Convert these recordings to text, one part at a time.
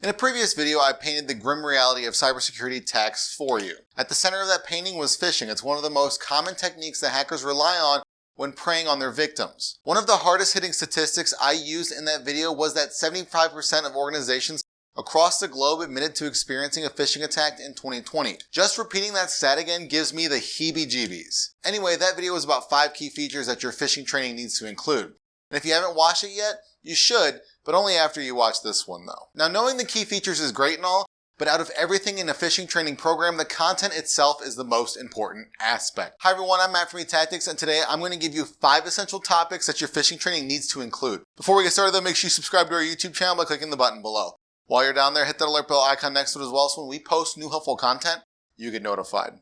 In a previous video, I painted the grim reality of cybersecurity attacks for you. At the center of that painting was phishing. It's one of the most common techniques that hackers rely on when preying on their victims. One of the hardest hitting statistics I used in that video was that 75% of organizations across the globe admitted to experiencing a phishing attack in 2020. Just repeating that stat again gives me the heebie-jeebies. Anyway, that video was about 5 key features that your phishing training needs to include. And if you haven't watched it yet, you should, but only after you watch this one though. Now, knowing the key features is great and all, but out of everything in a phishing training program, the content itself is the most important aspect. Hi everyone, I'm Matt from eTactics, and today I'm going to give you 5 essential topics that your phishing training needs to include. Before we get started though, make sure you subscribe to our YouTube channel by clicking the button below. While you're down there, hit that alert bell icon next to it as well, so when we post new helpful content, you get notified.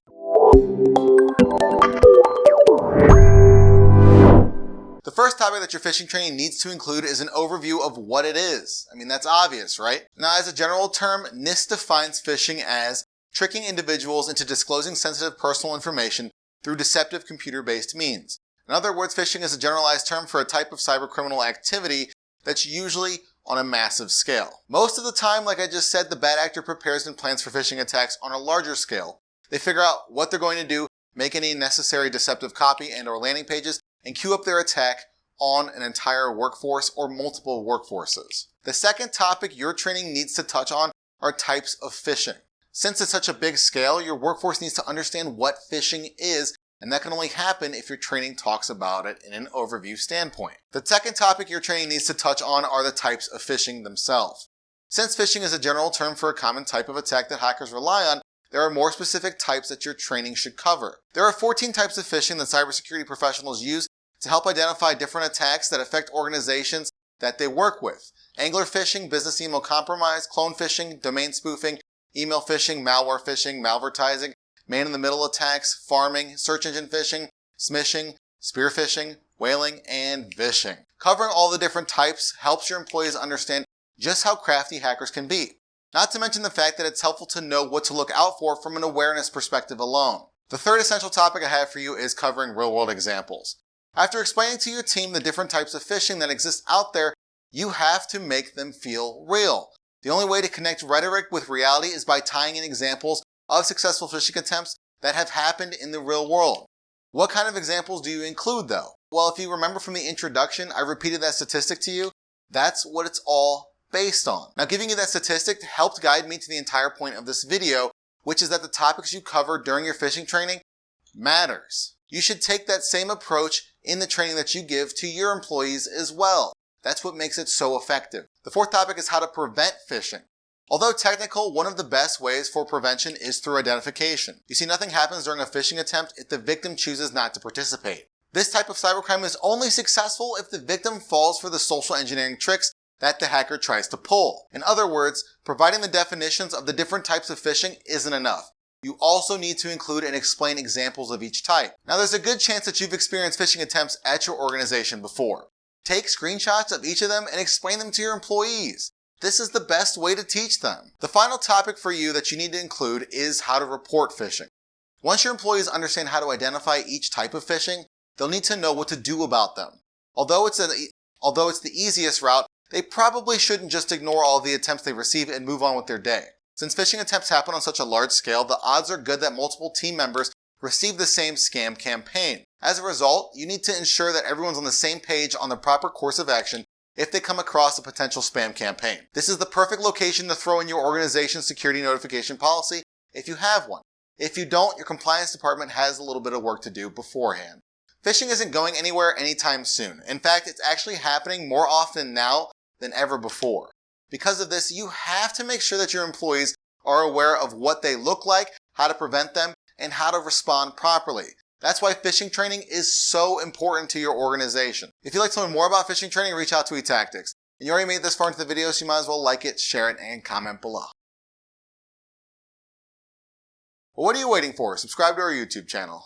The first topic that your phishing training needs to include is an overview of what it is. I mean, that's obvious, right? Now, as a general term, NIST defines phishing as tricking individuals into disclosing sensitive personal information through deceptive computer-based means. In other words, phishing is a generalized term for a type of cybercriminal activity that's usually on a massive scale. Most of the time, like I just said, the bad actor prepares and plans for phishing attacks on a larger scale. They figure out what they're going to do, make any necessary deceptive copy and/or landing pages, and queue up their attack on an entire workforce or multiple workforces. The second topic your training needs to touch on are types of phishing. Since it's such a big scale, your workforce needs to understand what phishing is, and that can only happen if your training talks about it in an overview standpoint. The second topic your training needs to touch on are the types of phishing themselves. Since phishing is a general term for a common type of attack that hackers rely on, there are more specific types that your training should cover. There are 14 types of phishing that cybersecurity professionals use to help identify different attacks that affect organizations that they work with. Angler phishing, business email compromise, clone phishing, domain spoofing, email phishing, malware phishing, malvertising, man-in-the-middle attacks, farming, search engine phishing, smishing, spear phishing, whaling, and vishing. Covering all the different types helps your employees understand just how crafty hackers can be. Not to mention the fact that it's helpful to know what to look out for from an awareness perspective alone. The third essential topic I have for you is covering real-world examples. After explaining to your team the different types of phishing that exist out there, you have to make them feel real. The only way to connect rhetoric with reality is by tying in examples of successful phishing attempts that have happened in the real world. What kind of examples do you include though? Well, if you remember from the introduction, I repeated that statistic to you. That's what it's all based on. Now, giving you that statistic helped guide me to the entire point of this video, which is that the topics you cover during your phishing training matters. You should take that same approach in the training that you give to your employees as well. That's what makes it so effective. The fourth topic is how to prevent phishing. Although technical, one of the best ways for prevention is through identification. You see, nothing happens during a phishing attempt if the victim chooses not to participate. This type of cybercrime is only successful if the victim falls for the social engineering tricks that the hacker tries to pull. In other words, providing the definitions of the different types of phishing isn't enough. You also need to include and explain examples of each type. Now, there's a good chance that you've experienced phishing attempts at your organization before. Take screenshots of each of them and explain them to your employees. This is the best way to teach them. The final topic for you that you need to include is how to report phishing. Once your employees understand how to identify each type of phishing, they'll need to know what to do about them. Although it's the easiest route, they probably shouldn't just ignore all the attempts they receive and move on with their day. Since phishing attempts happen on such a large scale, the odds are good that multiple team members receive the same scam campaign. As a result, you need to ensure that everyone's on the same page on the proper course of action if they come across a potential spam campaign. This is the perfect location to throw in your organization's security notification policy if you have one. If you don't, your compliance department has a little bit of work to do beforehand. Phishing isn't going anywhere anytime soon. In fact, it's actually happening more often now than ever before. Because of this, you have to make sure that your employees are aware of what they look like, how to prevent them, and how to respond properly. That's why phishing training is so important to your organization. If you'd like to learn more about phishing training, reach out to eTactics. And you already made it this far into the video, so you might as well like it, share it, and comment below. Well, what are you waiting for? Subscribe to our YouTube channel.